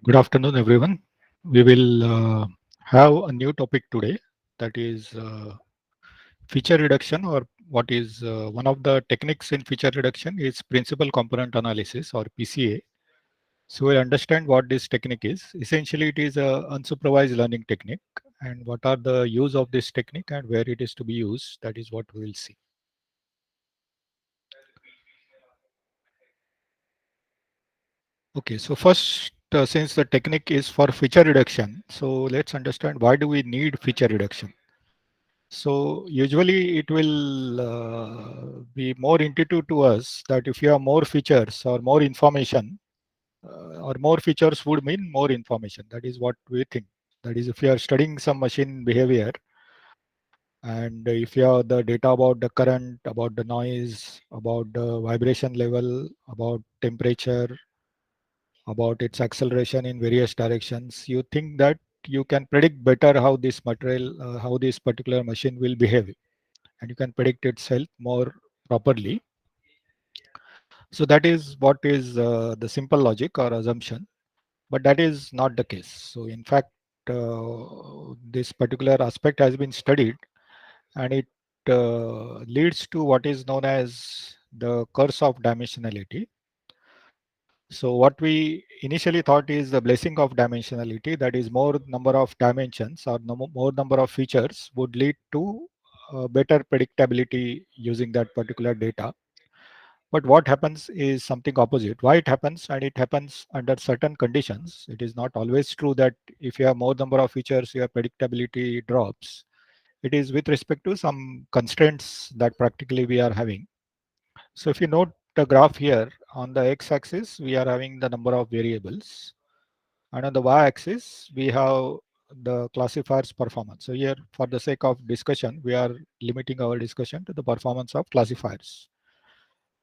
Good afternoon, everyone. We will have a new topic today, that is feature reduction, or what is one of the techniques in feature reduction is principal component analysis, or PCA. So we'll understand what this technique is. Essentially, it is a unsupervised learning technique, and what are the use of this technique and where it is to be used. That is what we will see. Okay, so first, since the technique is for feature reduction, so let's understand why do we need feature reduction. So usually it will be more intuitive to us that if you have more features or more information, or more features would mean more information. That is what we think. That is, if you are studying some machine behavior, and if you have the data about the current, about the noise, about the vibration level, about temperature, about its acceleration in various directions, you think that you can predict better how this material, how this particular machine will behave, and you can predict itself more properly. So that is what is the simple logic or assumption, but that is not the case. So in fact, this particular aspect has been studied, and it leads to what is known as the curse of dimensionality. So what we initially thought is the blessing of dimensionality, that is more number of dimensions or more number of features would lead to better predictability using that particular data. But what happens is something opposite. Why it happens? And it happens under certain conditions. It is not always true that if you have more number of features, your predictability drops. It is with respect to some constraints that practically we are having. So if you note the graph here, on the x-axis, we are having the number of variables. And on the y-axis, we have the classifier's performance. So here, for the sake of discussion, we are limiting our discussion to the performance of classifiers.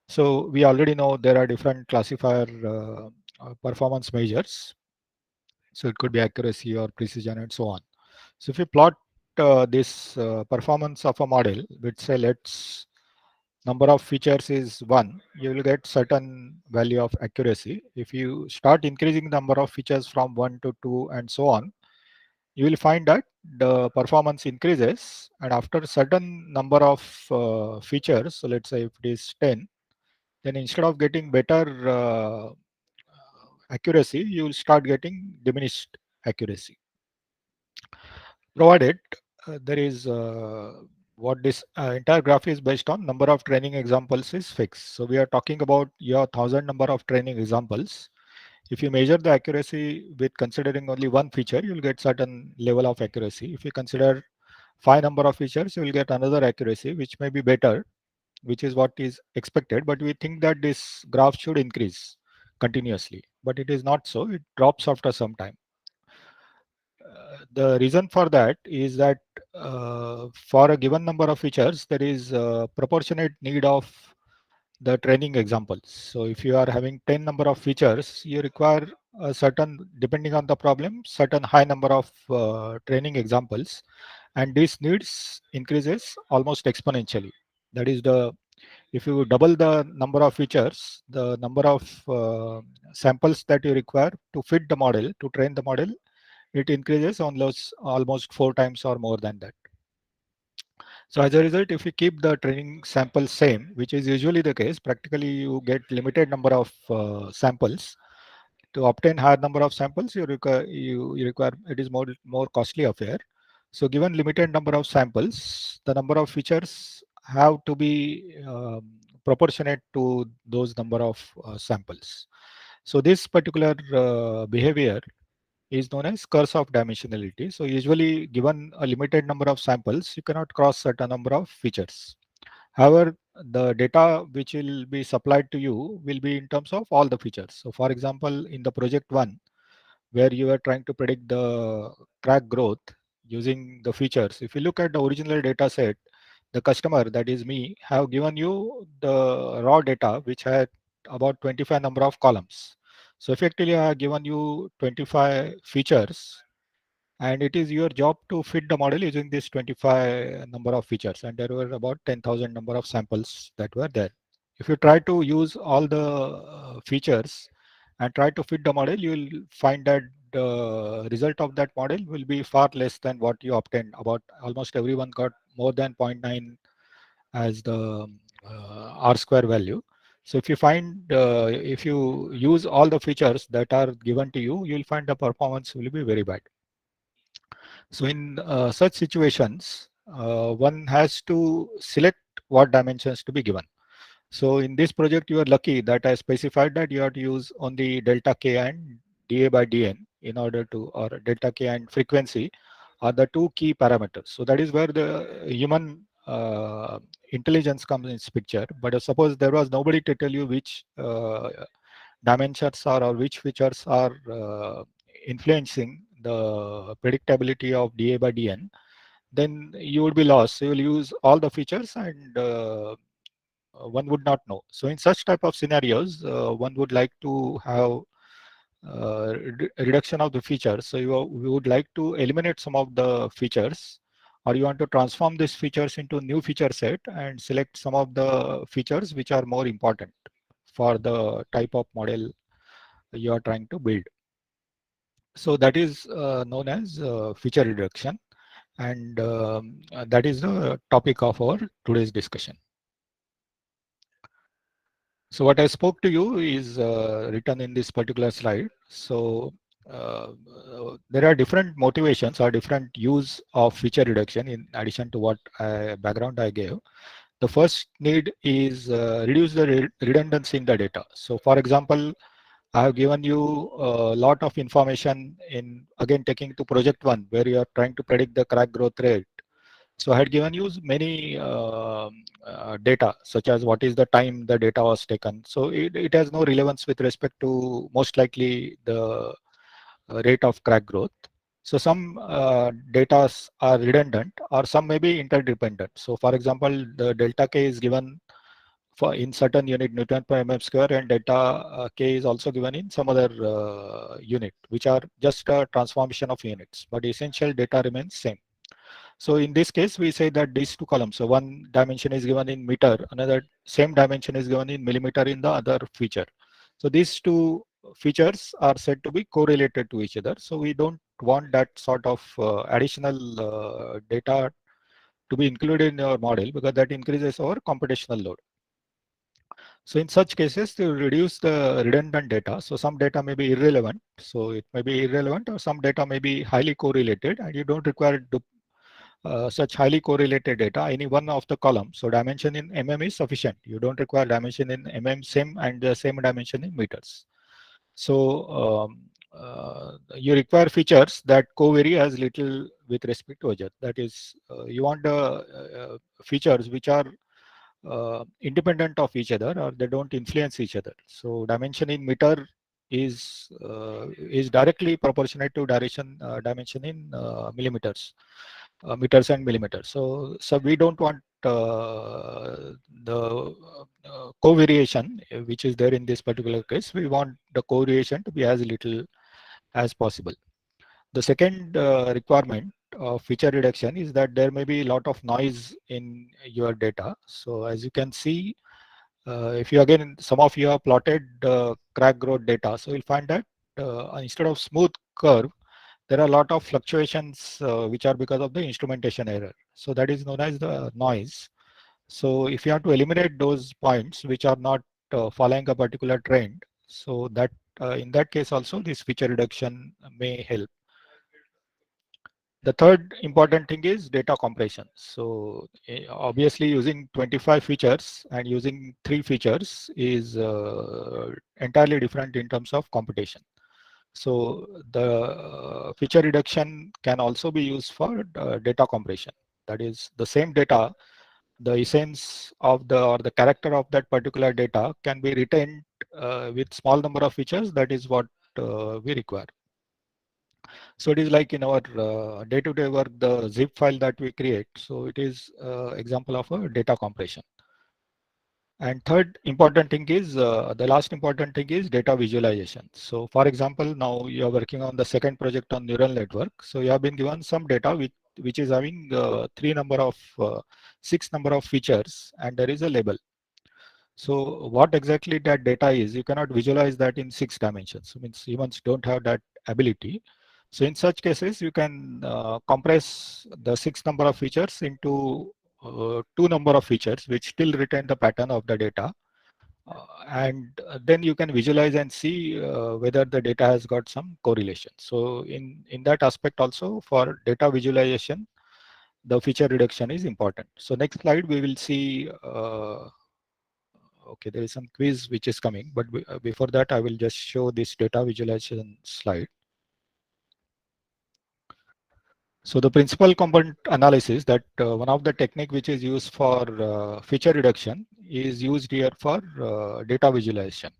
So we already know there are different classifier performance measures. So it could be accuracy or precision and so on. So if you plot this performance of a model, which say let's number of features is 1, you will get certain value of accuracy. If you start increasing the number of features from 1 to 2 and so on, you will find that the performance increases, and after certain number of features, so let's say if it is 10, then instead of getting better accuracy, you will start getting diminished accuracy. Provided there is what this entire graph is based on, number of training examples is fixed. So we are talking about your 1,000 number of training examples. If you measure the accuracy with considering only one feature, you will get certain level of accuracy. If you consider 5 number of features, you will get another accuracy which may be better, which is what is expected. But we think that this graph should increase continuously, but it is not so. It drops after some time. The reason for that is that for a given number of features, there is a proportionate need of the training examples. So if you are having 10 number of features, you require a certain, depending on the problem, certain high number of training examples, and this needs increases almost exponentially. That is the, if you double the number of features, the number of samples that you require to fit the model, to train the model, it increases almost 4 times or more than that. So as a result, if you keep the training sample same, which is usually the case, practically you get limited number of samples. To obtain higher number of samples, you require, it is more costly affair. So given limited number of samples, the number of features have to be proportionate to those number of samples. So this particular behavior is known as curse of dimensionality. So usually given a limited number of samples, you cannot cross certain number of features. However, the data which will be supplied to you will be in terms of all the features. So for example, in the project 1, where you are trying to predict the crack growth using the features, if you look at the original data set, the customer, that is me, have given you the raw data which had about 25 number of columns. So effectively I have given you 25 features, and it is your job to fit the model using this 25 number of features, and there were about 10,000 number of samples that were there. If you try to use all the features and try to fit the model, you will find that the result of that model will be far less than what you obtained. About almost everyone got more than zero point 0.9 as the R square value. So if you find, if you use all the features that are given to you, you'll find the performance will be very bad. So in such situations, one has to select what dimensions to be given. So in this project, you are lucky that I specified that you have to use only delta k and dA by dN in order to, or delta k and frequency are the two key parameters. So that is where the human intelligence comes in this picture. But suppose there was nobody to tell you which dimensions are or which features are influencing the predictability of dA by dN, then you would be lost. So you will use all the features and one would not know. So in such type of scenarios, one would like to have reduction of the features. So you would like to eliminate some of the features, or you want to transform these features into new feature set and select some of the features which are more important for the type of model you are trying to build. So that is known as feature reduction, and that is the topic of our today's discussion. So what I spoke to you is written in this particular slide. So there are different motivations or different use of feature reduction in addition to what background I gave. The first need is reduce the redundancy in the data. So for example, I have given you a lot of information in, again, taking to project one where you are trying to predict the crack growth rate. So I had given you many data, such as what is the time the data was taken. So it has no relevance with respect to most likely the rate of crack growth. So some data are redundant or some may be interdependent. So for example, the delta K is given for in certain unit Newton per mm square, and delta K is also given in some other unit, which are just a transformation of units, but essential data remains same. So in this case, we say that these two columns, so one dimension is given in meter, another same dimension is given in millimeter in the other feature. So these two features are said to be correlated to each other. So we don't want that sort of additional data to be included in our model, because that increases our computational load. So in such cases, to reduce the redundant data, so some data may be irrelevant. So it may be irrelevant, or some data may be highly correlated, and you don't require such highly correlated data, any one of the columns. So dimension in mm is sufficient. You don't require dimension in mm same and the same dimension in meters. So you require features that co-vary as little with respect to other. That is, you want the features which are independent of each other, or they don't influence each other. So dimension in meter is directly proportionate to dimension in meters and millimeters. So we don't want the covariation which is there in this particular case. We want the covariation to be as little as possible. The second requirement of feature reduction is that there may be a lot of noise in your data. So as you can see, if you again, some of you have plotted crack growth data, so you'll find that instead of smooth curve, there are a lot of fluctuations which are because of the instrumentation error. So that is known as the noise. So if you have to eliminate those points which are not following a particular trend, so that in that case also this feature reduction may help. The third important thing is data compression. So obviously using 25 features and using 3 features is entirely different in terms of computation. So the feature reduction can also be used for data compression. That is, the same data, the essence of the or the character of that particular data can be retained with small number of features. That is what we require. So it is like in our day-to-day work, the zip file that we create. So it is example of a data compression. And third important thing is, the last important thing is data visualization. So for example, now you are working on the second project on neural network. So you have been given some data which is having 6 number of features, and there is a label. So what exactly that data is, you cannot visualize that in 6 dimensions. Means humans don't have that ability. So in such cases, you can compress the 6 number of features into 2 number of features, which still retain the pattern of the data. And then you can visualize and see whether the data has got some correlation. So in that aspect also, for data visualization, the feature reduction is important. So next slide we will see. Okay, there is some quiz which is coming, but before that I will just show this data visualization slide. So the principal component analysis, that one of the technique which is used for feature reduction is used here for data visualization.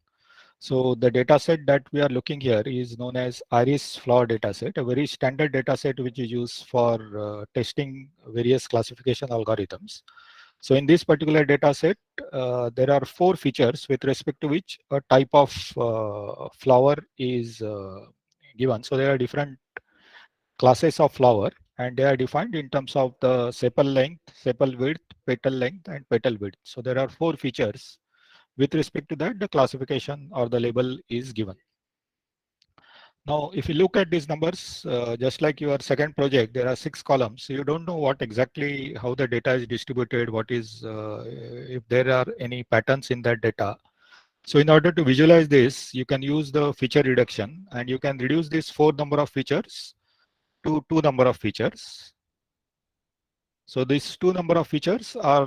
So the data set that we are looking here is known as iris flower data set, a very standard data set which is used for testing various classification algorithms. So in this particular data set, there are 4 features with respect to which a type of flower is given. So there are different classes of flower, and they are defined in terms of the sepal length, sepal width, petal length, and petal width. So there are 4 features. With respect to that, the classification or the label is given. Now, if you look at these numbers, just like your second project, there are 6 columns. So you don't know what exactly how the data is distributed, what is, if there are any patterns in that data. So in order to visualize this, you can use the feature reduction, and you can reduce this 4 number of features to 2 number of features. So these 2 number of features are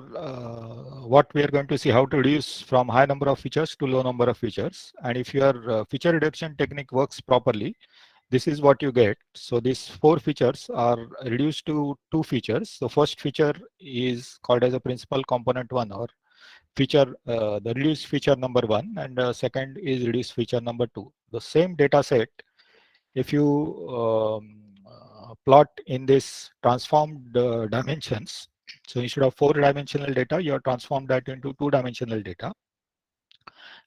what we are going to see, how to reduce from high number of features to low number of features. And if your feature reduction technique works properly, this is what you get. So these 4 features are reduced to 2 features. The first feature is called as a principal component 1, or feature, the reduced feature number 1, and second is reduced feature number 2. The same data set, if you plot in this transformed dimensions, so instead of 4 dimensional data, you have transformed that into 2 dimensional data.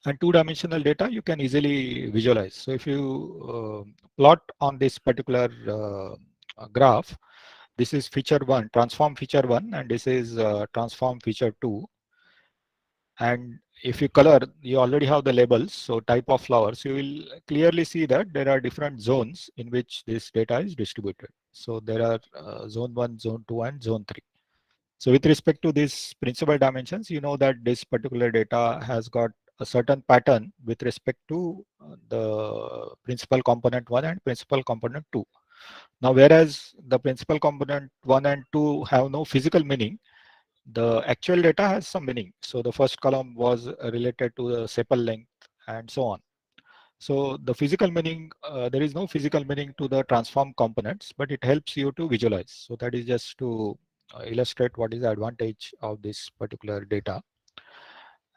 And 2 dimensional data you can easily visualize. So if you plot on this particular graph, this is feature 1, transform feature 1, and this is transform feature 2. And if you color, you already have the labels, so type of flowers, you will clearly see that there are different zones in which this data is distributed. So there are zone 1, zone 2, and zone 3. So with respect to these principal dimensions, you know that this particular data has got a certain pattern with respect to the principal component 1 and principal component 2. Now, whereas the principal component 1 and 2 have no physical meaning, the actual data has some meaning. So the first column was related to the sepal length and so on. So the physical meaning, there is no physical meaning to the transform components, but it helps you to visualize. So that is just to illustrate what is the advantage of this particular data.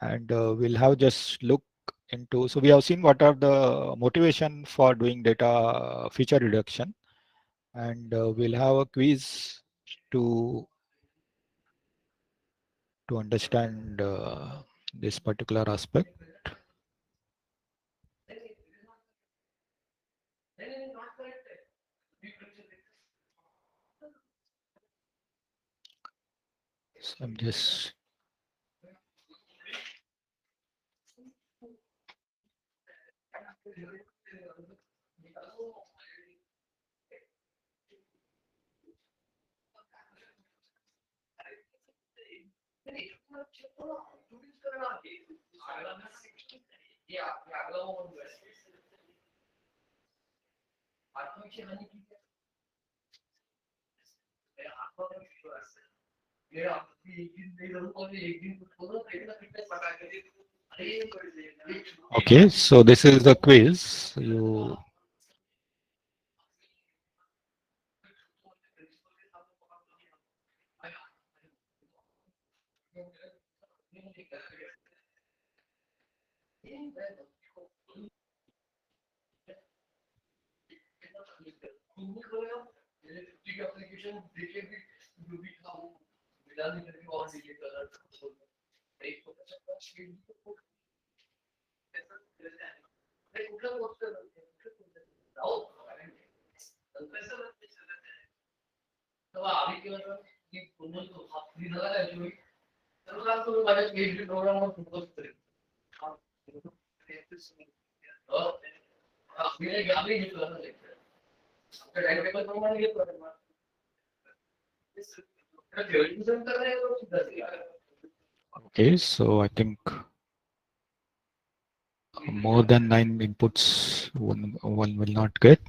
And we'll have just look into, so we have seen what are the motivation for doing data feature reduction. And we'll have a quiz to understand this particular aspect. So I'm just okay. So this is the quiz. You Okay, so I think more than 9 inputs one will not get.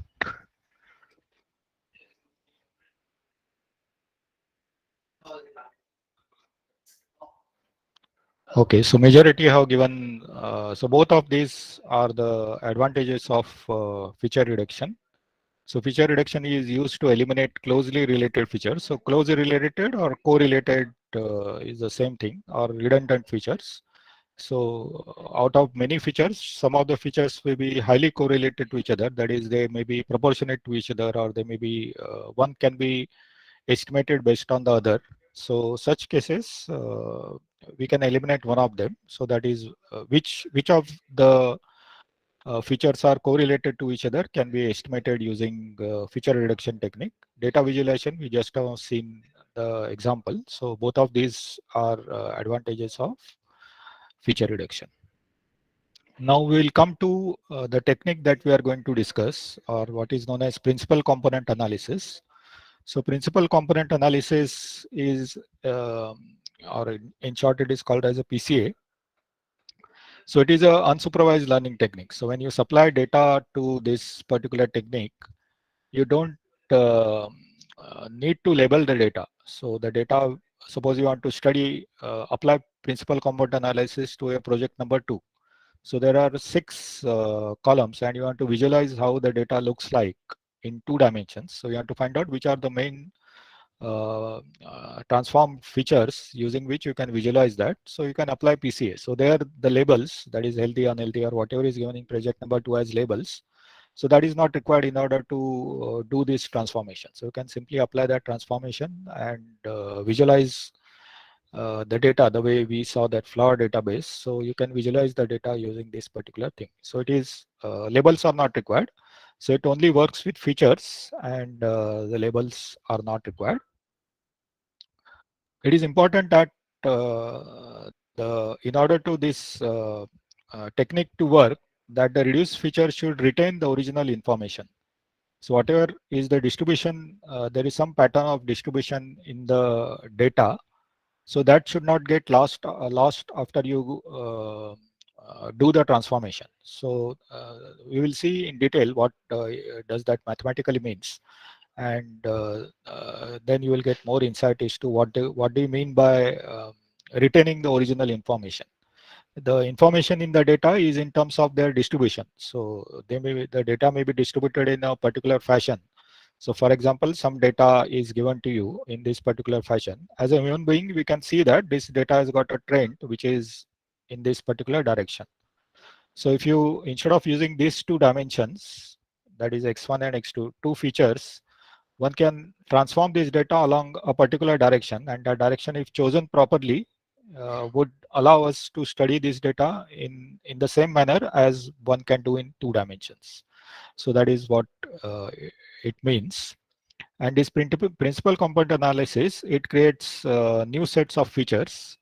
Okay, so majority have given. So both of these are the advantages of feature reduction. So feature reduction is used to eliminate closely related features. So closely related or correlated is the same thing, or redundant features. So out of many features, some of the features may be highly correlated to each other. That is, they may be proportionate to each other, or they may be one can be estimated based on the other. So such cases, we can eliminate one of them. So that is which of the features are correlated to each other can be estimated using feature reduction technique. Data visualization, we just have seen the example. So both of these are advantages of feature reduction. Now we will come to the technique that we are going to discuss, or what is known as principal component analysis. So principal component analysis is, or in short, it is called as a PCA. So it is a unsupervised learning technique. So when you supply data to this particular technique, you don't uh, need to label the data. So the data, suppose you want to study, apply principal component analysis to a project number 2. So there are 6 columns, and you want to visualize how the data looks like in 2 dimensions. So you have to find out which are the main transform features using which you can visualize that. So you can apply PCA. So there the labels, that is healthy, unhealthy, or whatever is given in project number 2 as labels. So that is not required in order to do this transformation. So you can simply apply that transformation and visualize the data the way we saw that flower database. So you can visualize the data using this particular thing. So it is labels are not required. So it only works with features, and the labels are not required. It is important that in order to this technique to work, that the reduced feature should retain the original information. So whatever is the distribution, there is some pattern of distribution in the data. So that should not get lost after you do the transformation. So we will see in detail what does that mathematically means, and then you will get more insight as to what do you mean by retaining the original information. The information in the data is in terms of their distribution. So the data may be distributed in a particular fashion. So for example, some data is given to you in this particular fashion. As a human being, we can see that this data has got a trend which is in this particular direction. So if you, instead of using these 2 dimensions, that is x1 and x2, 2 features, one can transform this data along a particular direction, and that direction, if chosen properly, would allow us to study this data in the same manner as one can do in 2 dimensions. So that is what it means. And this principal component analysis, it creates new sets of features.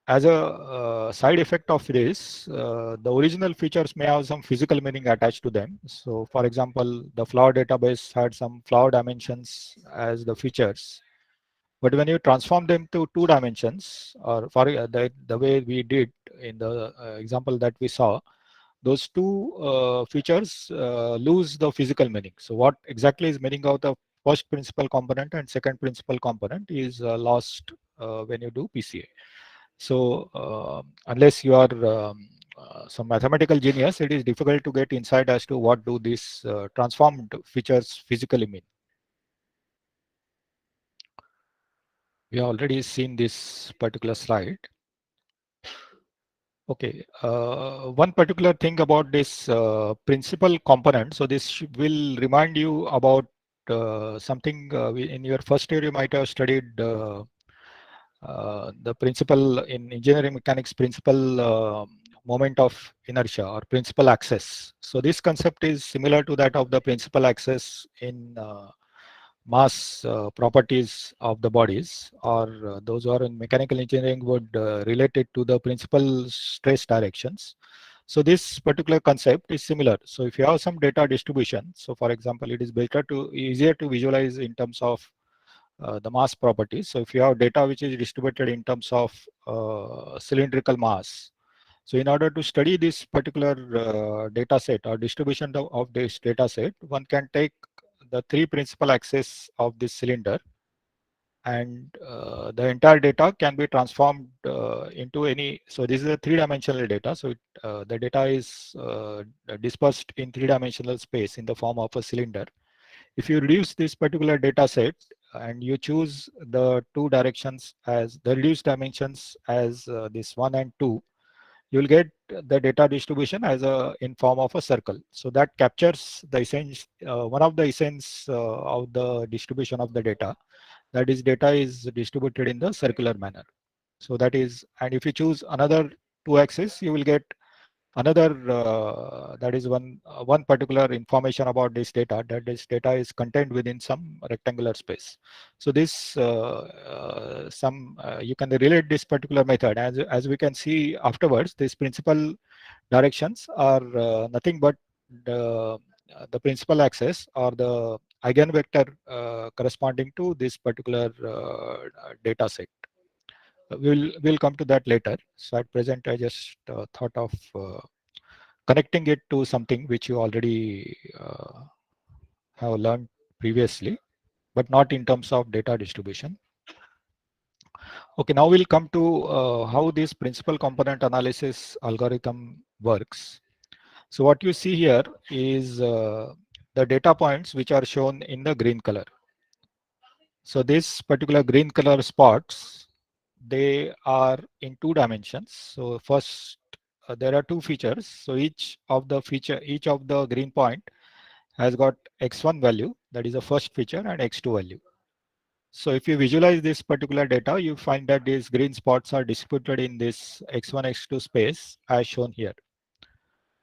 As a side effect of this, the original features may have some physical meaning attached to them. So for example, the flower database had some flower dimensions as the features. But when you transform them to 2 dimensions, or for the way we did in the example that we saw, those 2 features lose the physical meaning. So what exactly is meaning of the first principal component and second principal component is lost when you do PCA. So unless you are some mathematical genius, it is difficult to get insight as to what do these transformed features physically mean. We have already seen this particular slide. Okay, one particular thing about this principal component. So this will remind you about something in your first year you might have studied the principle in engineering mechanics, principal moment of inertia or principal axis. So this concept is similar to that of the principal axis in mass properties of the bodies, or those who are in mechanical engineering would relate it to the principal stress directions. So this particular concept is similar. So if you have some data distribution, so for example, it is easier to visualize in terms of the mass properties. So if you have data which is distributed in terms of cylindrical mass, so in order to study this particular data set or distribution of this data set, one can take the three principal axes of this cylinder, and the entire data can be transformed into any. So this is a three-dimensional data. So the data is dispersed in three-dimensional space in the form of a cylinder. If you reduce this particular data set and you choose the two directions as the reduced dimensions as this 1 and 2, you will get the data distribution as a in form of a circle. So that captures the essence, one of the essence of the distribution of the data, that is data is distributed in the circular manner. So that is, and if you choose another two axis, you will get another that is one particular information about this data, that this data is contained within some rectangular space. So this some you can relate this particular method, as we can see afterwards. These principal directions are nothing but the principal axis or the eigenvector corresponding to this particular data set. We'll come to that later. So at present, I just thought of connecting it to something which you already have learned previously, but not in terms of data distribution. Okay, now we'll come to how this principal component analysis algorithm works. So what you see here is the data points which are shown in the green color. So this particular green color spots, they are in two dimensions. So first, there are two features. So each of the green point has got x1 value, that is the first feature, and x2 value. So if you visualize this particular data, you find that these green spots are distributed in this x1, x2 space as shown here.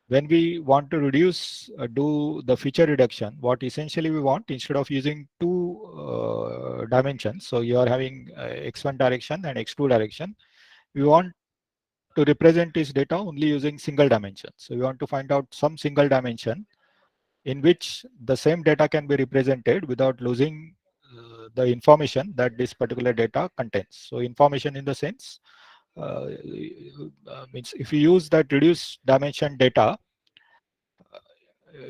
When we want to do the feature reduction, what essentially we want, instead of using two dimensions, so you are having x1 direction and x2 direction, we want to represent this data only using single dimension. So we want to find out some single dimension in which the same data can be represented without losing the information that this particular data contains. So information in the sense, means if you use that reduced dimension data,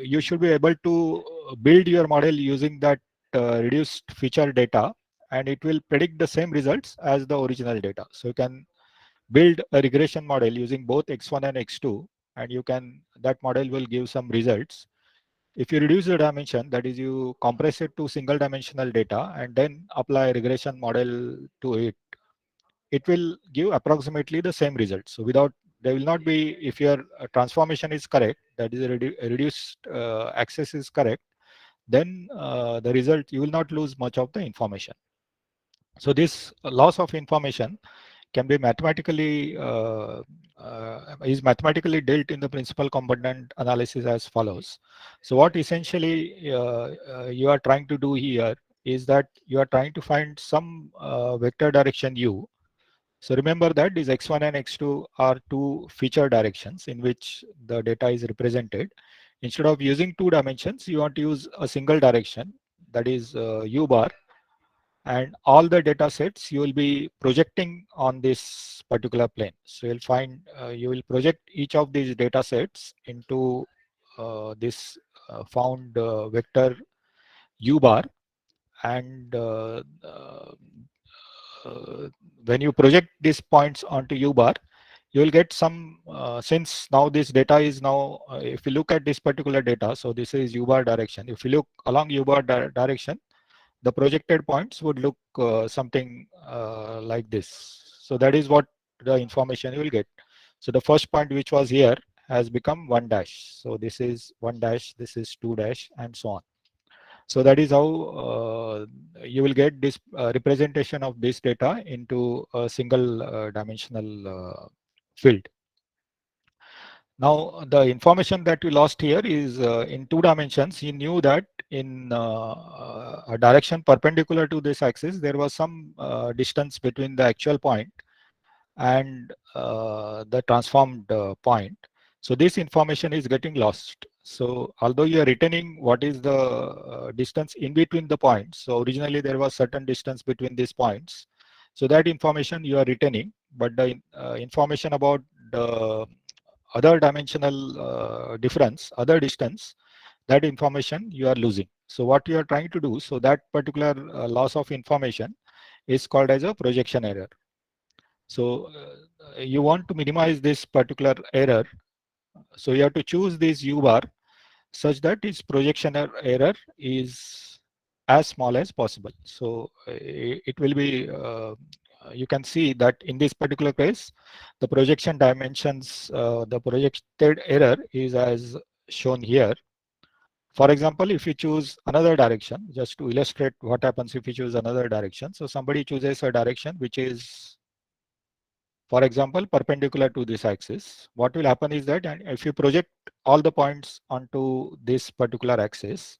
you should be able to build your model using that reduced feature data, and it will predict the same results as the original data. So you can build a regression model using both x1 and x2, and that model will give some results. If you reduce the dimension, that is, you compress it to single dimensional data and then apply a regression model to it, it will give approximately the same result. So there will not be, if your transformation is correct, that is a reduced axis is correct, then the result, you will not lose much of the information. So this loss of information can be mathematically dealt in the principal component analysis as follows. So what essentially you are trying to do here is that you are trying to find some vector direction u. So remember that these x1 and x2 are two feature directions in which the data is represented. Instead of using two dimensions, you want to use a single direction, that is u bar, and all the data sets you will be projecting on this particular plane. So you will project each of these data sets into this found vector u bar, and uh, when you project these points onto u bar, you will get some, since now this data is now, if you look at this particular data, so this is u bar direction. If you look along u bar direction, the projected points would look something like this. So that is what the information you will get. So the first point which was here has become 1 dash. So this is 1 dash, this is 2 dash, and so on. So that is how you will get this representation of this data into a single dimensional field. Now, the information that you lost here is in two dimensions. You knew that in a direction perpendicular to this axis, there was some distance between the actual point and the transformed point. So this information is getting lost. So although you are retaining what is the distance in between the points, so originally there was certain distance between these points. So that information you are retaining, but the information about the other dimensional difference, other distance, that information you are losing. So what you are trying to do, so that particular loss of information is called as a projection error. So you want to minimize this particular error. So you have to choose this U bar such that its projection error is as small as possible. So it will be, you can see that in this particular case, the projection dimensions, the projected error is as shown here. For example, if you choose another direction, just to illustrate what happens if you choose another direction. So somebody chooses a direction which is, for example, perpendicular to this axis. What will happen is that, and if you project all the points onto this particular axis,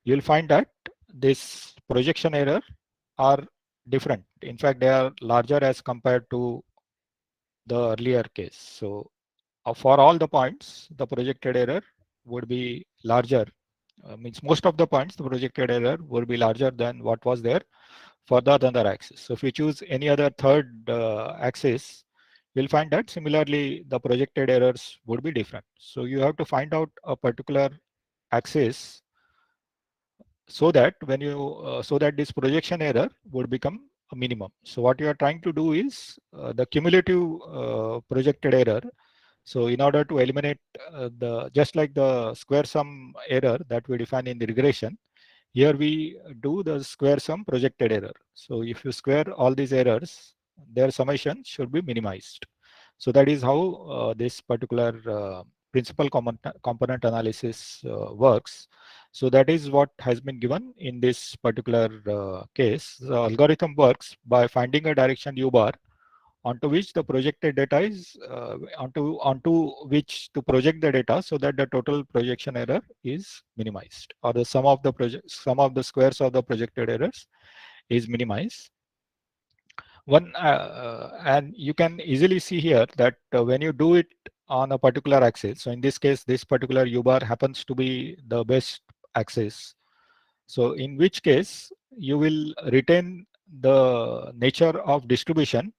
you'll find that this projection error are different. In fact, they are larger as compared to the earlier case. So for all the points, the projected error would be larger. Means most of the points, the projected error would be larger than what was there for the other axis. So if you choose any other third axis, you'll find that similarly the projected errors would be different. So you have to find out a particular axis so that when you so that this projection error would become a minimum. So what you are trying to do is the cumulative projected error. So in order to eliminate the, just like the square sum error that we define in the regression, here we do the square sum projected error. So if you square all these errors, their summation should be minimized. So that is how this particular principal component analysis works. So that is what has been given in this particular case. The algorithm works by finding a direction U bar onto which the projected data is onto which to project the data so that the total projection error is minimized, or the sum of the squares of the projected errors is minimized. And you can easily see here that when you do it on a particular axis, so in this case this particular U bar happens to be the best axis, so in which case you will retain the nature of distribution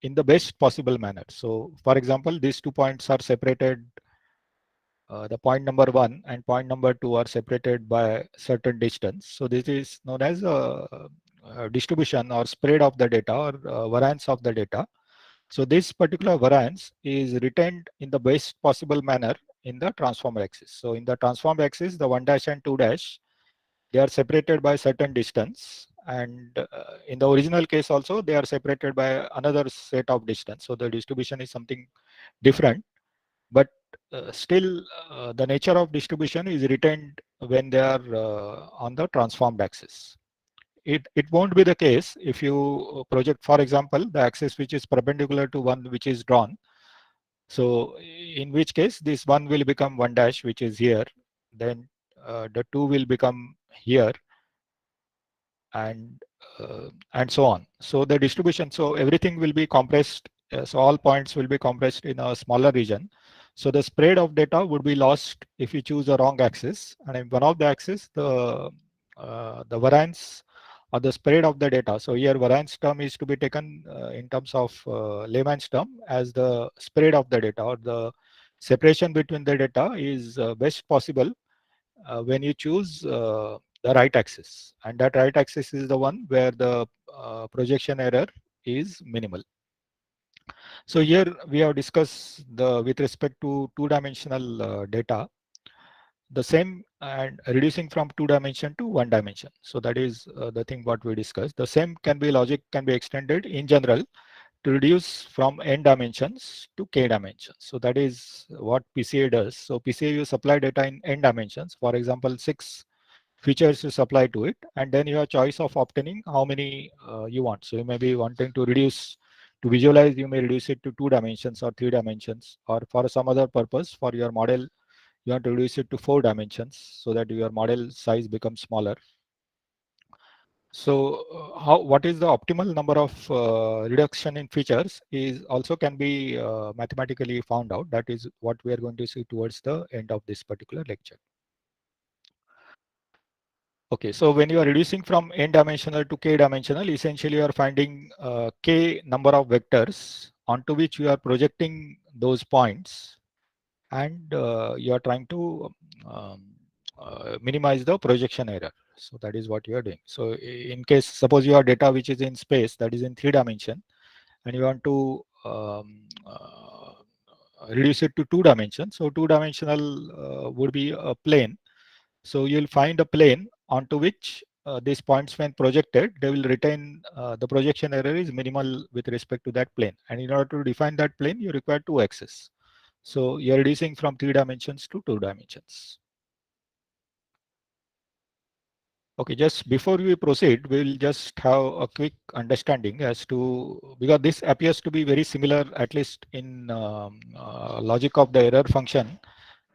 in the best possible manner. So for example, these 2 points are separated, the point number 1 and point number 2 are separated by certain distance. So this is known as a distribution or spread of the data, or variance of the data. So this particular variance is retained in the best possible manner in the transform axis. So in the transform axis, the 1 dash and 2 dash, they are separated by certain distance, and in the original case also they are separated by another set of distance. So the distribution is something different, but still the nature of distribution is retained when they are on the transformed axis. It won't be the case if you project, for example, the axis which is perpendicular to one which is drawn. So in which case this one will become 1 dash, which is here, then the 2 will become here, and and so on. So the distribution, so everything will be compressed. So all points will be compressed in a smaller region. So the spread of data would be lost if you choose the wrong axis, and in one of the axis, the variance or the spread of the data. So here variance term is to be taken in terms of layman's term as the spread of the data, or the separation between the data is best possible when you choose the right axis, and that right axis is the one where the projection error is minimal. So here we have discussed the, with respect to two-dimensional data, the same, and reducing from 2 dimension to 1 dimension. So that is the thing what we discussed. The same can be logic can be extended in general to reduce from n dimensions to k dimensions. So that is what PCA does. So PCA, you supply data in n dimensions. For example, 6 features you supply to it, and then you have choice of obtaining how many you want. So you may be wanting to reduce To visualize, you may reduce it to 2 dimensions or 3 dimensions, or for some other purpose, for your model, you want to reduce it to 4 dimensions so that your model size becomes smaller. So, what is the optimal number of reduction in features is also can be mathematically found out. That is what we are going to see towards the end of this particular lecture. Okay, so when you are reducing from n dimensional to k dimensional, essentially you are finding k number of vectors onto which you are projecting those points, and you are trying to um, minimize the projection error. So that is what you are doing. So in case, suppose you have data which is in space, that is in 3 dimension, and you want to reduce it to 2 dimensions. So 2 dimensional would be a plane. So you'll find a plane onto which these points, when projected, they will retain the projection error is minimal with respect to that plane. And in order to define that plane, you require 2 axes. So you're reducing from 3 dimensions to 2 dimensions. Okay, just before we proceed, we'll just have a quick understanding as to, because this appears to be very similar, at least in logic of the error function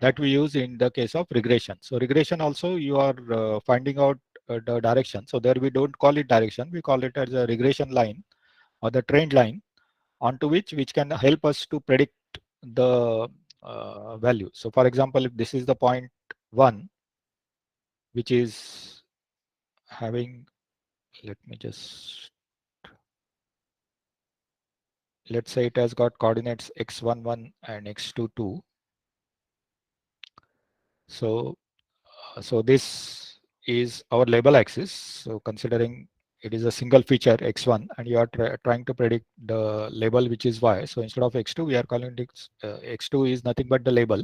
that we use in the case of regression. So regression also, you are finding out the direction. So there we don't call it direction, we call it as a regression line or the trend line onto which can help us to predict the value. So for example, if this is the point 1, which is having, let me just, let's say it has got coordinates x11 and x22. So so this is our label axis. So considering it is a single feature x1 and you are trying to predict the label which is y, so instead of x2 we are calling it x2 is nothing but the label.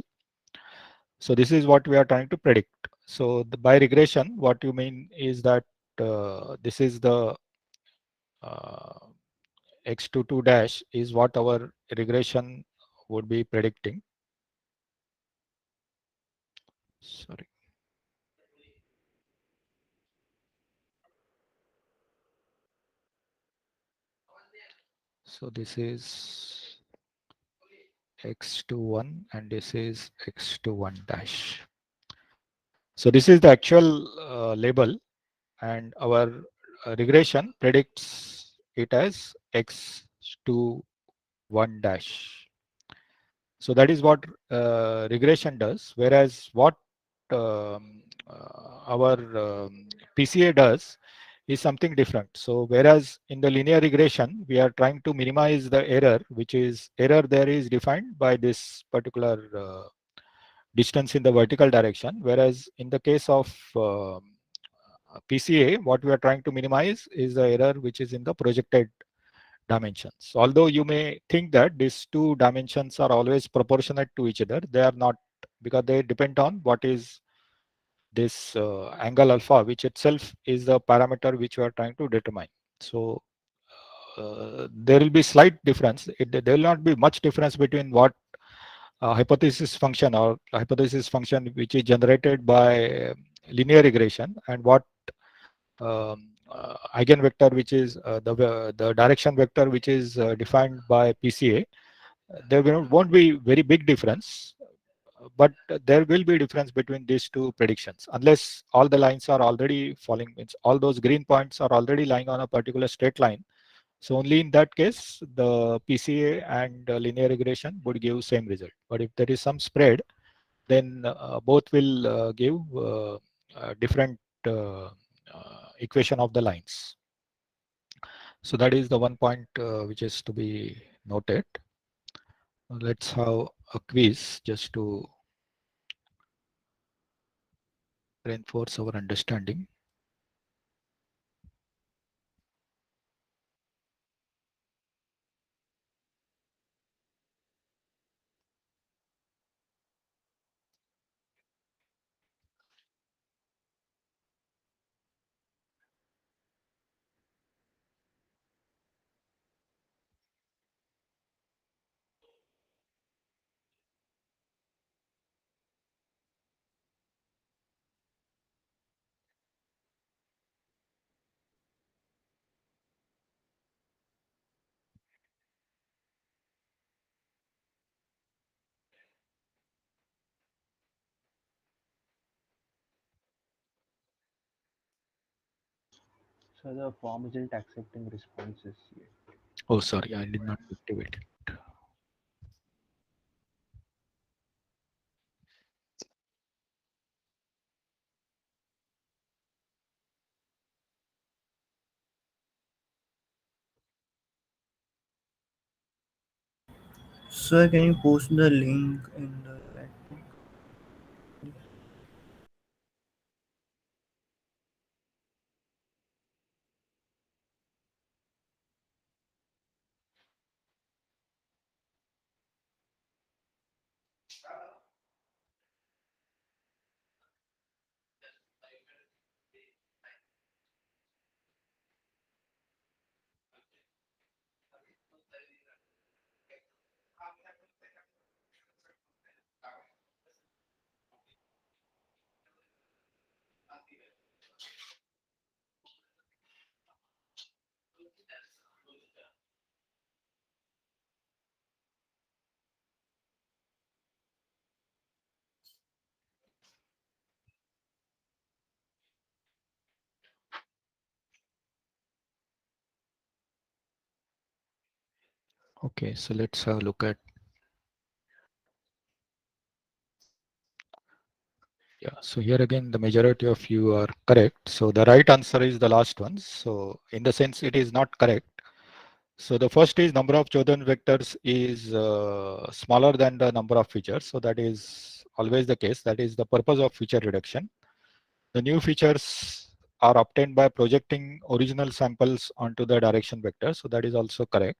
So this is what we are trying to predict. So by regression, what you mean is that this is the uh, x22 dash is what our regression would be predicting. Sorry. So this is x21 and this is x21 dash. So this is the actual label, and our regression predicts it as x21 dash. So that is what regression does, whereas what our PCA does is something different. So whereas in the linear regression, we are trying to minimize the error, which is error there is defined by this particular distance in the vertical direction. Whereas in the case of PCA, what we are trying to minimize is the error which is in the projected dimensions. Although you may think that these 2 dimensions are always proportionate to each other, they are not, because they depend on what is this angle alpha, which itself is the parameter which we are trying to determine. So there will be slight difference. There will not be much difference between what hypothesis function or hypothesis function which is generated by linear regression and what eigenvector which is the direction vector which is defined by PCA. There won't be very big difference, but there will be difference between these two predictions unless all the lines are already falling, means all those green points are already lying on a particular straight line. So only in that case the PCA and linear regression would give same result. But if there is some spread, then both will give different equation of the lines. So that is the one point which is to be noted. Let's have a quiz just to reinforce our understanding. So the form isn't accepting responses yet. Oh, sorry, I did not activate it. So can you post the link in the chat? Okay, so let's have a look at. Yeah, so here again, the majority of you are correct. So the right answer is the last one. So in the sense, it is not correct. So the first is number of chosen vectors is smaller than the number of features. So that is always the case. That is the purpose of feature reduction. The new features are obtained by projecting original samples onto the direction vector. So that is also correct.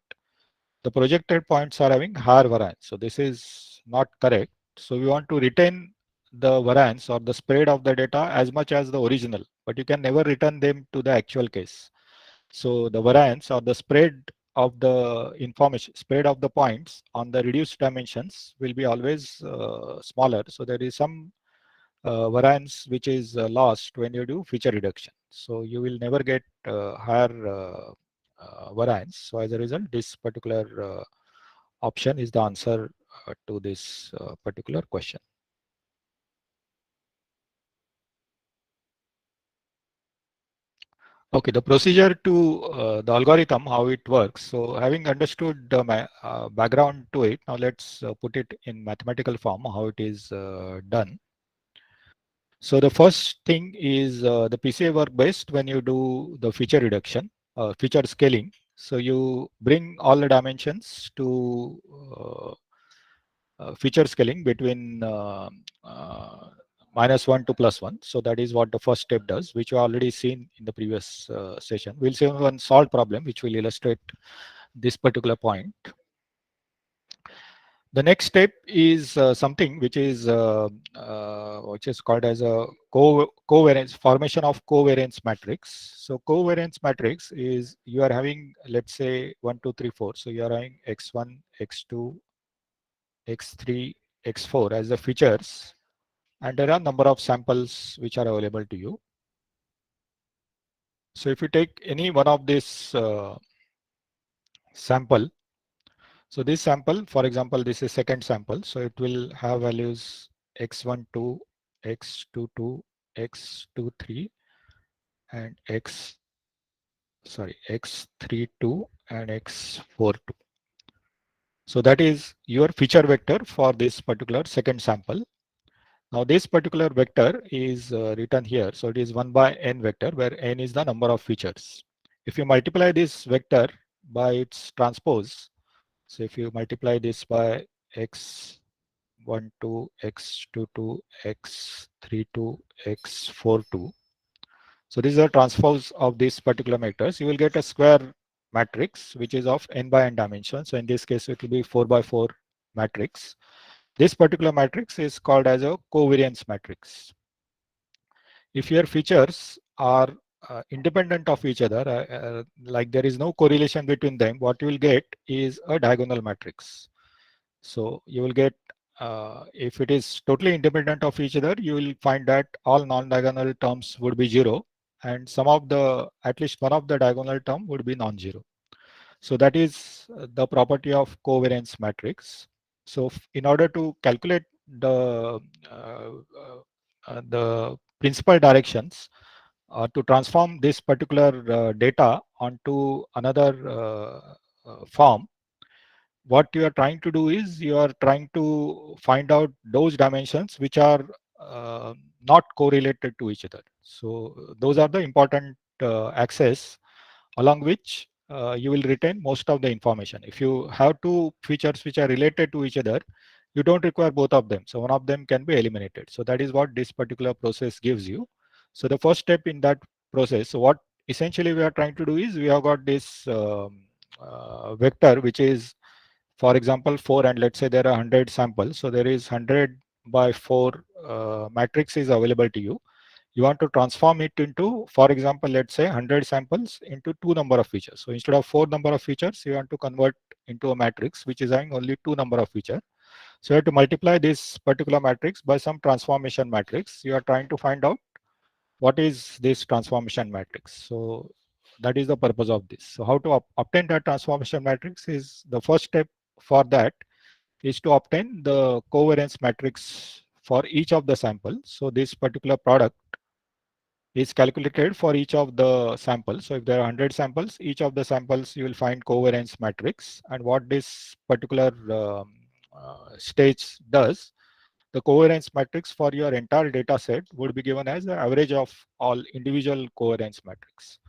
The projected points are having higher variance. So this is not correct. So we want to retain the variance or the spread of the data as much as the original, but you can never return them to the actual case. So the variance or the spread of the information, spread of the points on the reduced dimensions will be always smaller. So there is some variance which is lost when you do feature reduction. So you will never get higher variance. So as a result, this particular option is the answer to this particular question. Okay, the procedure to the algorithm, how it works. So having understood the background to it, now let's put it in mathematical form, how it is done. So the first thing is the PCA work best when you do the feature reduction, feature scaling. So you bring all the dimensions to feature scaling between -1 to +1. So that is what the first step does, which you already seen in the previous session. We'll see one solved problem which will illustrate this particular point. The next step is something which is called as a covariance formation of covariance matrix. So covariance matrix is you are having, let's say, 1 2 3 4. So you are having x1, x2, x3, x4 as the features, and there are number of samples which are available to you. So if you take any one of this sample, so this sample, for example, this is second sample, so it will have values x12, x22, x23, and x32 and x42. So that is your feature vector for this particular second sample. Now this particular vector is written here. So it is 1 by n vector, where n is the number of features. If you multiply this vector by its transpose, so if you multiply this by x12, x22, x32, x42, so this is a transpose of this particular matrix. You will get a square matrix which is of n by n dimension. So in this case, it will be 4 by 4 matrix. This particular matrix is called as a covariance matrix. If your features are independent of each other, like there is no correlation between them, what you will get is a diagonal matrix. So you will get, if it is totally independent of each other, you will find that all non-diagonal terms would be zero, and some of the, at least one of the diagonal term would be non-zero. So that is the property of covariance matrix. So in order to calculate the principal directions, to transform this particular data onto another form, what you are trying to do is you are trying to find out those dimensions which are uh, not correlated to each other. So those are the important axes along which you will retain most of the information. If you have two features which are related to each other, you don't require both of them. So one of them can be eliminated. So that is what this particular process gives you. So the first step in that process, so what essentially we are trying to do is we have got this vector which is, for example, 4, and let's say there are 100 samples. So there is 100 by 4 matrix is available to you. You want to transform it into, for example, let's say 100 samples into 2 number of features. So instead of 4 number of features, you want to convert into a matrix which is having only 2 number of features. So you have to multiply this particular matrix by some transformation matrix. You are trying to find out what is this transformation matrix. So that is the purpose of this. So how to obtain that transformation matrix is the first step. For that is to obtain the covariance matrix for each of the samples. So this particular product is calculated for each of the samples. So if there are 100 samples, each of the samples you will find covariance matrix. And what this particular stage does, the covariance matrix for your entire data set would be given as the average of all individual covariance matrix.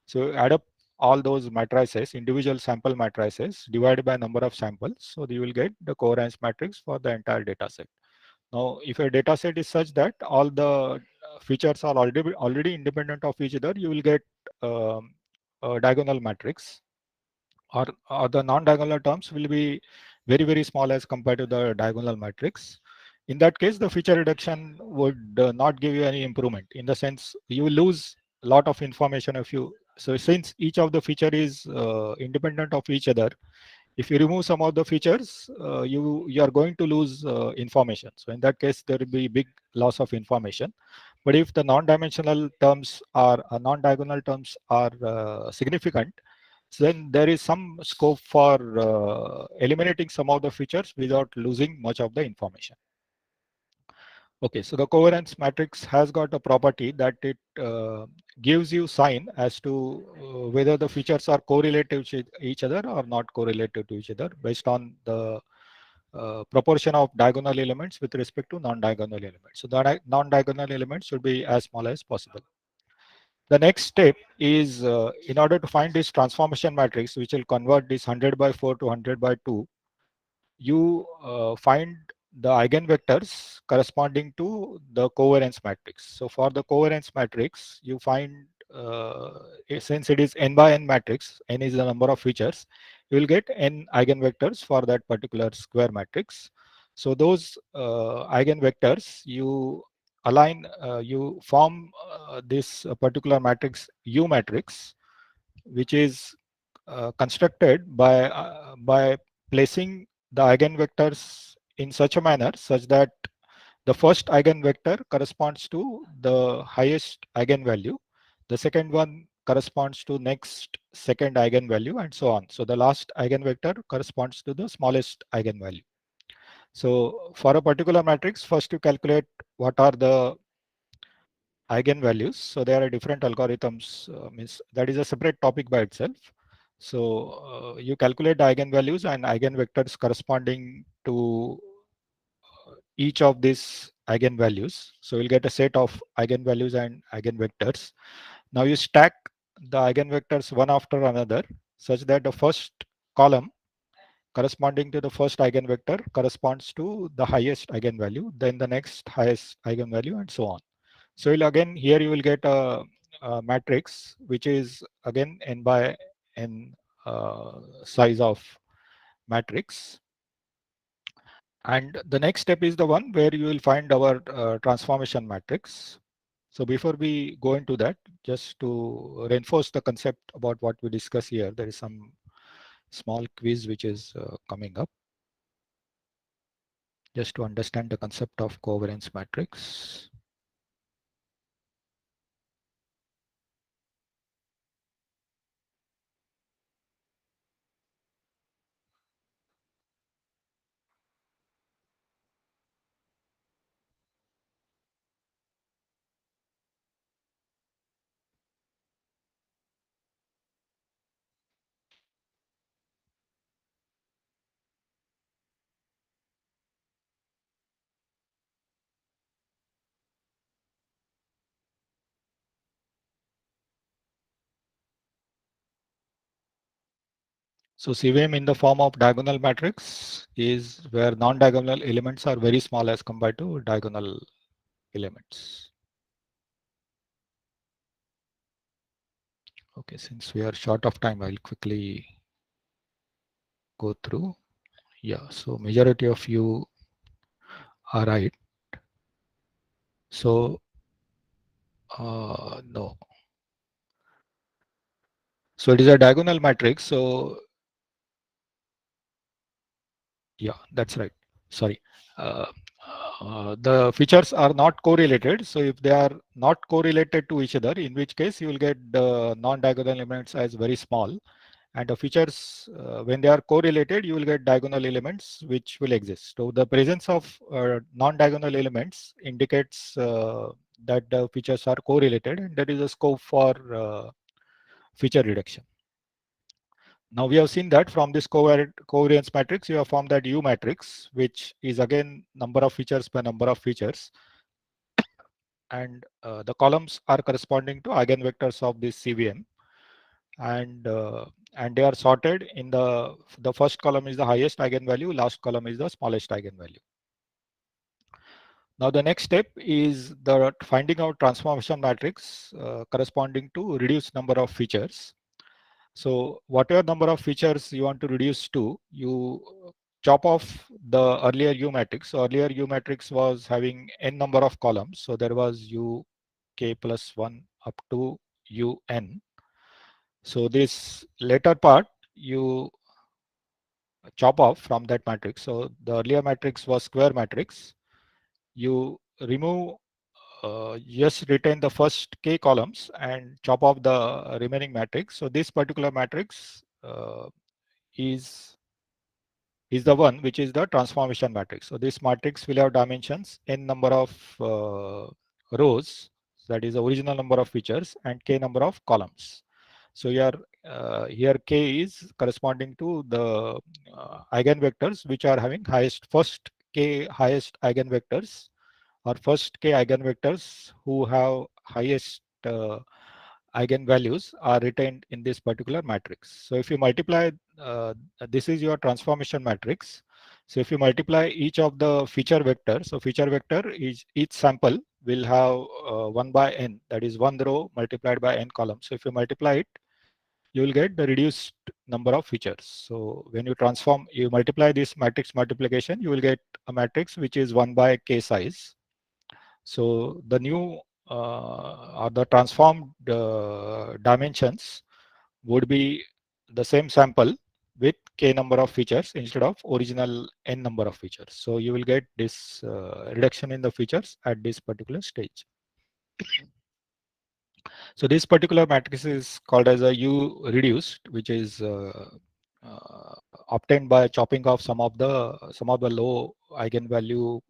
So add up all those matrices, individual sample matrices, divided by number of samples. So you will get the covariance matrix for the entire data set. Now, if a data set is such that all the features are already independent of each other, you will get a diagonal matrix, or the non-diagonal terms will be very small as compared to the diagonal matrix. In that case, the feature reduction would not give you any improvement, in the sense you will lose a lot of information if you. So since each of the feature is independent of each other, if you remove some of the features, you are going to lose information. So in that case, there will be big loss of information. But if the non-dimensional terms are non-diagonal terms are significant, so then there is some scope for eliminating some of the features without losing much of the information. Okay, so the covariance matrix has got a property that it gives you sign as to whether the features are correlative to each other or not correlative to each other based on the proportion of diagonal elements with respect to non-diagonal elements. So the non-diagonal elements should be as small as possible. The next step is in order to find this transformation matrix, which will convert this 100 by 4 to 100 by 2, you find the eigenvectors corresponding to the covariance matrix. So for the covariance matrix, you find since it is n by n matrix, n is the number of features, you will get n eigenvectors for that particular square matrix. So those eigenvectors you align, you form this particular matrix U matrix, which is constructed by placing the eigenvectors in such a manner such that the first eigenvector corresponds to the highest eigenvalue, the second one corresponds to next second eigenvalue, and so on. So the last eigenvector corresponds to the smallest eigenvalue. So for a particular matrix, first you calculate what are the eigenvalues. So there are different algorithms, means that is a separate topic by itself. So you calculate the eigenvalues and eigenvectors corresponding to each of these eigenvalues. So you'll get a set of eigenvalues and eigenvectors. Now you stack the eigenvectors one after another such that the first column corresponding to the first eigenvector corresponds to the highest eigenvalue, then the next highest eigenvalue, and so on. So you'll again, here you will get a matrix which is again n by n size of matrix. And the next step is the one where you will find our transformation matrix. So before we go into that, just to reinforce the concept about what we discuss here, there is some small quiz which is coming up just to understand the concept of covariance matrix. So CVM in the form of diagonal matrix is where non-diagonal elements are very small as compared to diagonal elements. Okay, since we are short of time, I'll quickly go through. Yeah, so majority of you are right. So no. So it is a diagonal matrix. So yeah, that's right. Sorry. Uh, the features are not correlated. So if they are not correlated to each other, in which case you will get the non-diagonal elements as very small. And the features, when they are correlated, you will get diagonal elements which will exist. So the presence of non-diagonal elements indicates that the features are correlated, and there is a scope for feature reduction. Now we have seen that from this covariance matrix, you have formed that U matrix, which is again number of features per number of features. And the columns are corresponding to eigenvectors of this CVM. And they are sorted in the first column is the highest eigenvalue, last column is the smallest eigenvalue. Now the next step is the finding out transformation matrix corresponding to reduced number of features. So whatever number of features you want to reduce to, you chop off the earlier U matrix. So earlier U matrix was having n number of columns. So there was U k plus 1 up to UN. So this later part you chop off from that matrix. So the earlier matrix was square matrix. You remove, just retain the first k columns and chop off the remaining matrix. So this particular matrix is the one which is the transformation matrix. So this matrix will have dimensions n number of rows, that is the original number of features, and k number of columns. So here k is corresponding to the eigenvectors which are having first k highest eigenvectors, or first k eigenvectors who have highest eigenvalues are retained in this particular matrix. So if you multiply, this is your transformation matrix. So if you multiply each of the feature vectors, so feature vector is each sample will have 1 by n, that is one row multiplied by n columns. So if you multiply it, you will get the reduced number of features. So when you multiply this matrix multiplication, you will get a matrix which is 1 by k size. So the new or the transformed dimensions would be the same sample with k number of features instead of original n number of features. So you will get this reduction in the features at this particular stage. So this particular matrix is called as a U reduced, which is obtained by chopping off some of the low eigenvalue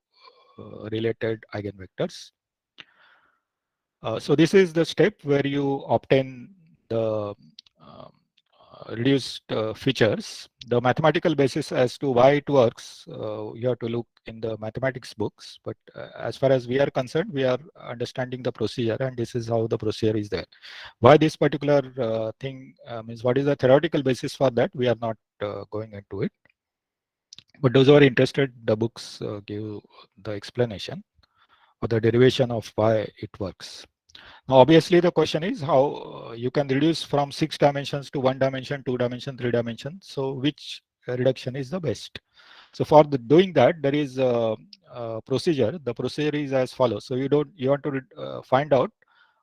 related eigenvectors. So this is the step where you obtain the um, reduced features. The mathematical basis as to why it works, you have to look in the mathematics books. But as far as we are concerned, we are understanding the procedure, and this is how the procedure is there. Why this particular thing means what is the theoretical basis for that? We are not going into it. But those who are interested, the books give the explanation or the derivation of why it works. Now, obviously, the question is how you can reduce from 6 dimensions to 1 dimension, 2 dimension, 3 dimension. So which reduction is the best? So for doing that, there is a procedure. The procedure is as follows. So you want to find out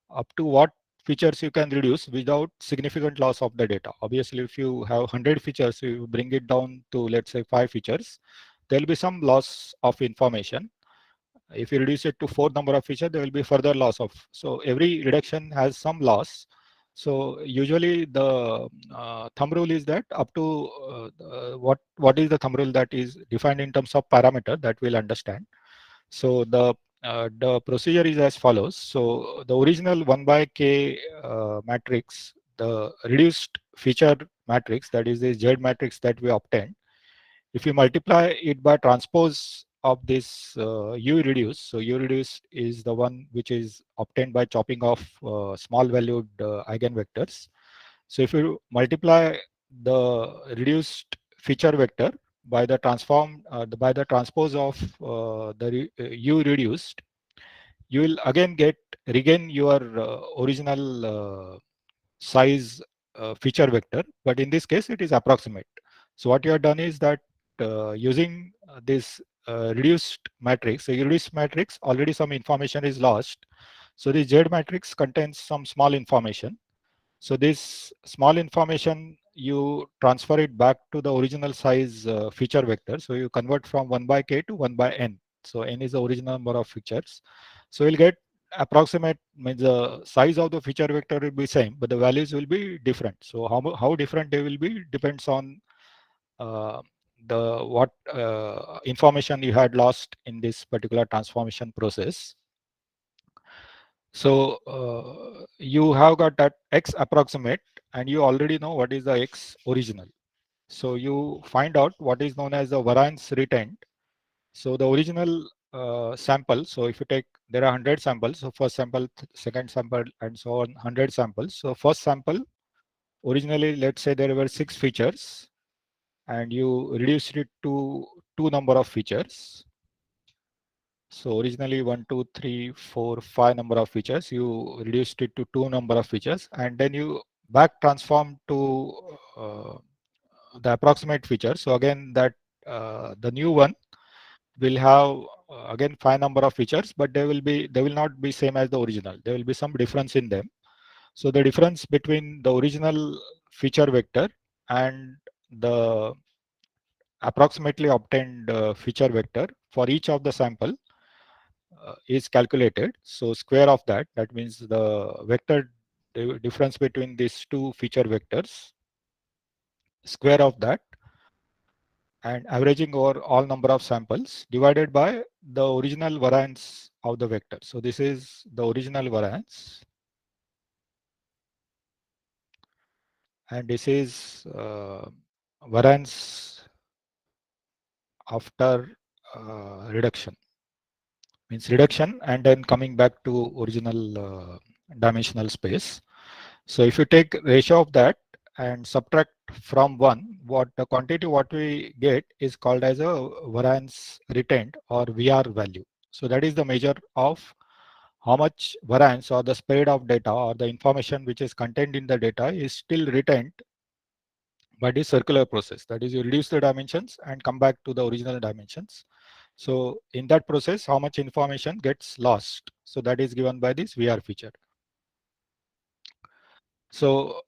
up to what features you can reduce without significant loss of the data. Obviously, if you have 100 features, you bring it down to, let's say, 5 features, there will be some loss of information. If you reduce it to 4 number of features, there will be further loss of. So every reduction has some loss. So usually the thumb rule is that up to what is the thumb rule that is defined in terms of parameter that we'll understand. So the procedure is as follows. So the original 1 by k matrix, the reduced feature matrix, that is the Z matrix that we obtained, if you multiply it by transpose of this U reduce, so U reduce is the one which is obtained by chopping off small valued eigenvectors. So if you multiply the reduced feature vector by the by the transpose of u reduced, you will again regain your original size feature vector, but in this case it is approximate. So what you have done is that using this reduced matrix, so reduced matrix already some information is lost. So the Z matrix contains some small information. So this small information you transfer it back to the original size feature vector. So you convert from 1 by k to 1 by n. So n is the original number of features. So you'll get approximate, means the size of the feature vector will be same, but the values will be different. So how different they will be depends on uh, the what information you had lost in this particular transformation process. So you have got that x approximate, and you already know what is the x original. So you find out what is known as the variance retained. So the original sample, so if you take, there are 100 samples, so first sample, second sample, and so on, 100 samples. So first sample, originally, let's say there were 6 features, and you reduced it to 2 number of features. So originally 1, 2, 3, 4, 5 number of features, you reduced it to 2 number of features, and then you back transform to the approximate feature. So again, that the new one will have again 5 number of features, but they will not be same as the original. There will be some difference in them. So the difference between the original feature vector and the approximately obtained feature vector for each of the sample is calculated. So square of that, that means the vector difference between these two feature vectors, square of that, and averaging over all number of samples divided by the original variance of the vector. So this is the original variance, and this is variance after reduction, means reduction and then coming back to original dimensional space. So if you take ratio of that and subtract from 1, what the quantity what we get is called as a variance retained or VR value. So that is the measure of how much variance or the spread of data or the information which is contained in the data is still retained by this circular process. That is, you reduce the dimensions and come back to the original dimensions. So in that process, how much information gets lost? So that is given by this VR feature. So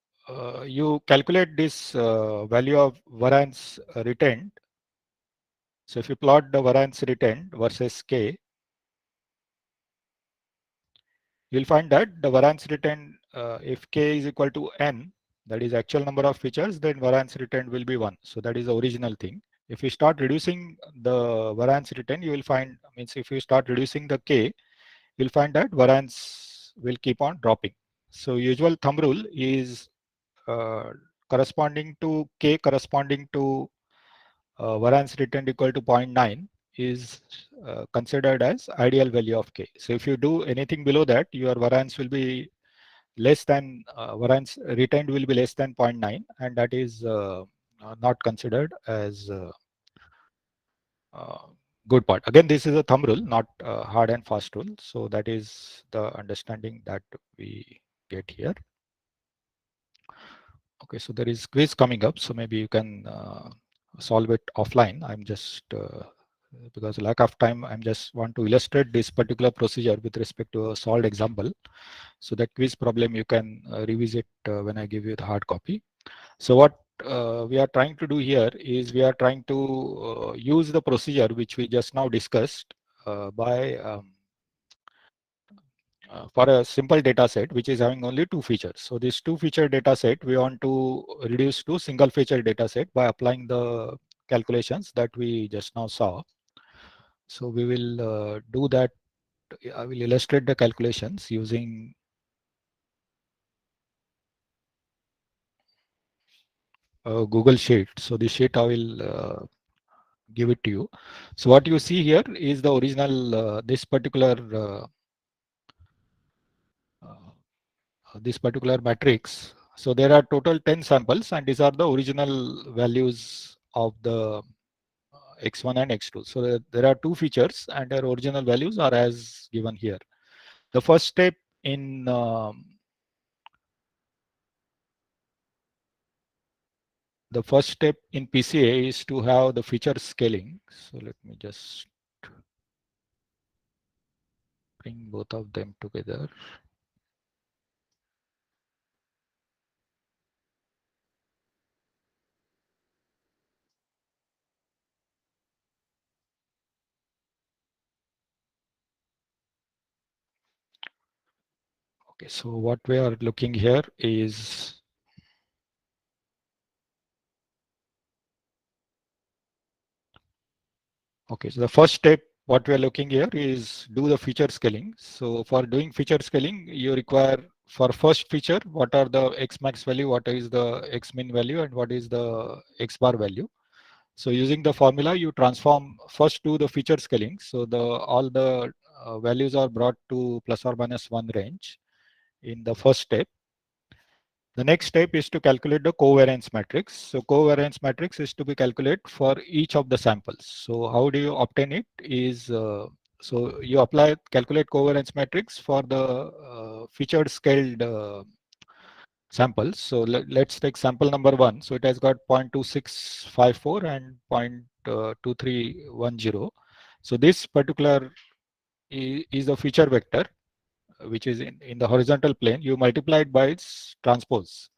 you calculate this value of variance retained. So if you plot the variance retained versus k, you'll find that the variance retained, if k is equal to n, that is actual number of features, then variance retained will be 1. So that is the original thing. If you start reducing the variance retained, you will find, means if you start reducing the k, you'll find that variance will keep on dropping. So usual thumb rule is uh, corresponding to k corresponding to variance retained equal to 0.9 is considered as ideal value of k. So if you do anything below that, your variance will be less than variance retained will be less than zero 0.9, and that is not considered as uh, good part. Again, this is a thumb rule, not hard and fast rule. So that is the understanding that we get here. Okay, so there is quiz coming up, so maybe you can solve it offline. I'm just because lack of time, I'm just want to illustrate this particular procedure with respect to a solved example. So that quiz problem you can revisit when I give you the hard copy. So what we are trying to do here is we are trying to use the procedure which we just now discussed by for a simple data set which is having only 2 features. So this 2 feature data set we want to reduce to single feature data set by applying the calculations that we just now saw. So we will do that. I will illustrate the calculations using Google Sheet. So the sheet I will give it to you. So what you see here is the original this particular matrix So there are total 10 samples, and these are the original values of the x1 and x2. So there are two features, and their original values are as given here. The first step in PCA is to have the feature scaling. So let me just bring both of them together. Okay, so what we are looking here is okay. So the first step, what we are looking here is do the feature scaling. So for doing feature scaling, you require for first feature, what are the x max value, what is the x min value, and what is the x bar value. So using the formula, you transform first do the feature scaling. So the all the values are brought to plus or minus 1 range in the first step. The next step is to calculate the covariance matrix. So covariance matrix is to be calculated for each of the samples. So how do you obtain it is, so you calculate covariance matrix for the featured scaled samples. So let's take sample number 1. So it has got 0.2654 and 0.2310. So this particular is the feature vector, which is in the horizontal plane. You multiply it by its transpose.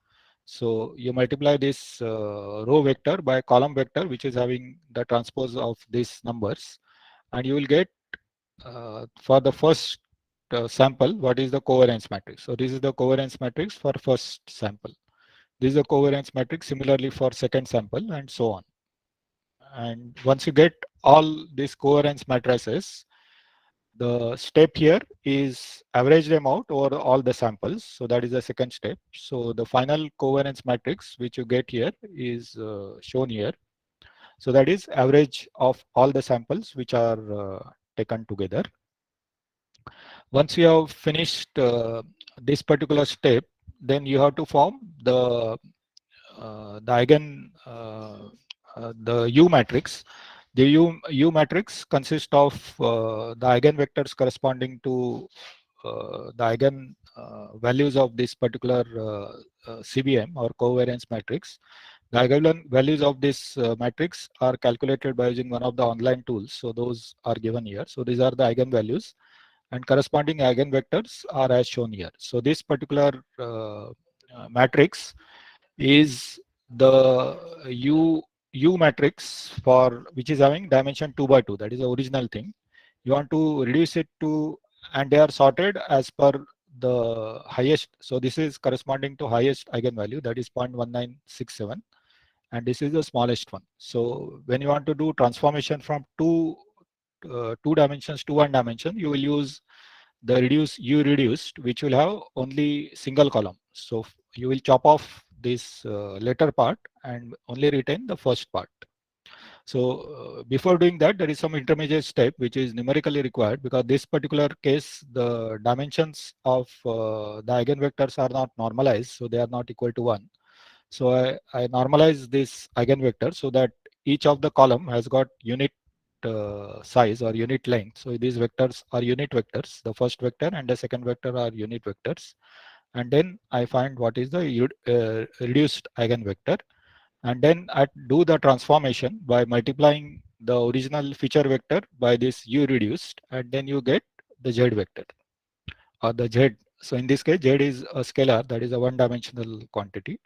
So you multiply this row vector by column vector, which is having the transpose of these numbers, and you will get for the first sample what is the covariance matrix. So this is the covariance matrix for first sample. This is the covariance matrix similarly for second sample, and so on. And once you get all these covariance matrices, the step here is average them out over all the samples. So that is the second step. So the final covariance matrix which you get here is shown here. So that is average of all the samples which are taken together. Once you have finished this particular step, then you have to form the U matrix. The U matrix consists of the eigenvectors corresponding to the eigen values of this particular CBM or covariance matrix. The eigenvalues of this matrix are calculated by using one of the online tools. So those are given here. So these are the eigenvalues, and corresponding eigenvectors are as shown here. So this particular matrix is the U matrix for which is having dimension 2 by 2. That is the original thing. You want to reduce it to, and they are sorted as per the highest. So this is corresponding to highest eigenvalue, that is 0.1967, and this is the smallest one. So when you want to do transformation from two dimensions to one dimension, you will use the U reduced, which will have only single column. So you will chop off this later part and only retain the first part. So before doing that, there is some intermediate step which is numerically required, because this particular case, the dimensions of the eigenvectors are not normalized, so they are not equal to 1. So I normalize this eigenvector so that each of the column has got unit size or unit length. So these vectors are unit vectors. The first vector and the second vector are unit vectors. And then I find what is the reduced eigenvector. And then I do the transformation by multiplying the original feature vector by this U reduced, and then you get the Z vector or the Z. So in this case, Z is a scalar, that is a one-dimensional quantity,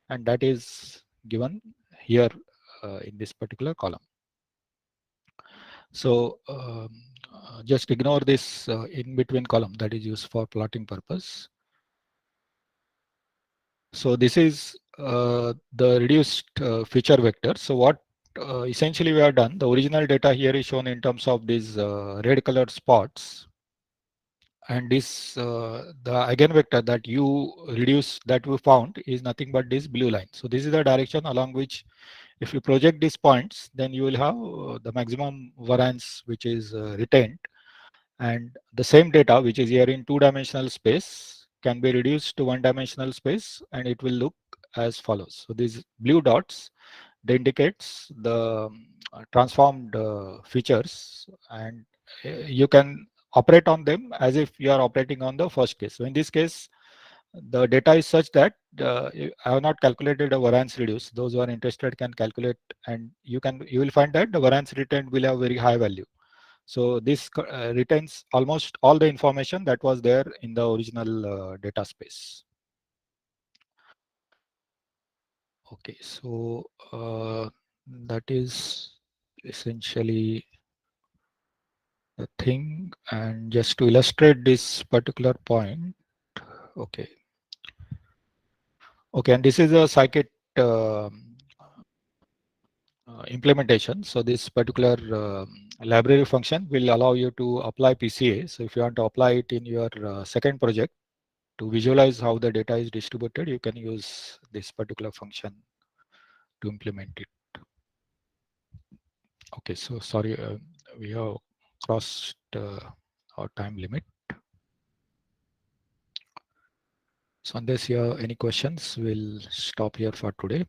and that is given here in this particular column. So just ignore this in between column that is used for plotting purpose. So this is the reduced feature vector. So what essentially we have done, the original data here is shown in terms of these red colored spots, and this the eigenvector that you reduce that we found is nothing but this blue line. So this is the direction along which, if you project these points, then you will have the maximum variance which is retained, and the same data which is here in two-dimensional space can be reduced to one-dimensional space, and it will look as follows. So these blue dots, they indicates the transformed features, and you can operate on them as if you are operating on the first case. So in this case, the data is such that I have not calculated a variance reduce. Those who are interested can calculate, and you will find that the variance retained will have very high value. So this retains almost all the information that was there in the original data space. Okay, so that is essentially the thing. And just to illustrate this particular point, okay, and this is a scikit implementation. So this particular library function will allow you to apply PCA. So if you want to apply it in your second project to visualize how the data is distributed, you can use this particular function to implement it. Okay, so sorry, we have crossed our time limit. So unless you have any questions, we'll stop here for today.